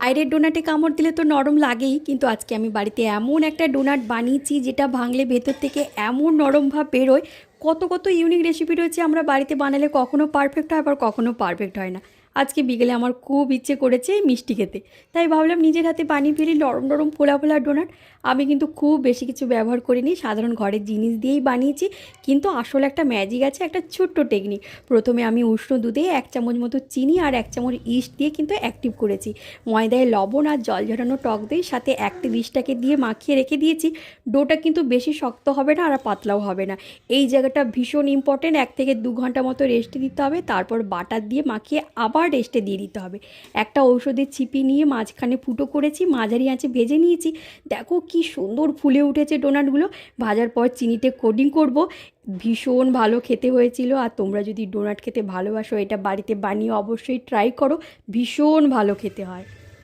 বাইরের ডোনাটে কামড় দিলে তো নরম লাগেই, কিন্তু আজকে আমি বাড়িতে এমন একটা ডোনাট বানিয়েছি যেটা ভাঙলে ভেতর থেকে এমন নরম ভাব বেরোয়। কত কত ইউনিক রেসিপি রয়েছে, আমরা বাড়িতে বানালে কখনো পারফেক্ট হয়, আবার কখনো পারফেক্ট হয় না। আজকে বিকেলে আমার খুব ইচ্ছে করেছে এই মিষ্টি খেতে, তাই ভাবলাম নিজের হাতে বানিয়ে ফেলি নরম নরম ফোলা ফোলা ডোনাট। আমি কিন্তু খুব বেশি কিছু ব্যবহার করিনি, সাধারণ ঘরের জিনিস দিয়েই বানিয়েছি। কিন্তু আসলে একটা ম্যাজিক আছে, একটা ছোট্ট টেকনিক। প্রথমে আমি উষ্ণ দুধে 1 চামচ মতো চিনি আর 1 চামচ ইস্ট দিয়ে কিন্তু অ্যাক্টিভ করেছি। ময়দায় লবণ আর জল ঝরানো টক দই সাথে একটা ডিশটাকে দিয়ে মাখিয়ে রেখে দিয়েছি। ডোটা কিন্তু বেশি শক্ত হবে না আর পাতলাও হবে না। এই জায়গাটা ভীষণ ইম্পর্টেন্ট। 1 থেকে 2 ঘন্টা মতো রেস্টে দিতে হবে, তারপর বাটার দিয়ে মাখিয়ে আবার রেস্টে দিয়ে দিতে হবে। একটা ঔষধের ছিপি নিয়ে মাঝখানে ফুটো করেছি, মাঝারি আঁচে ভেজে নিয়েছি। দেখো কি সুন্দর ফুলে উঠেছে ডোনাটগুলো। ভাজার পর চিনিতে কোটিং করব। ভীষণ ভালো খেতে হয়েছিল। আর তোমরা যদি ডোনাট খেতে ভালোবাসো, এটা বাড়িতে বানিয়ে অবশ্যই ট্রাই করো, ভীষণ ভালো খেতে হয়।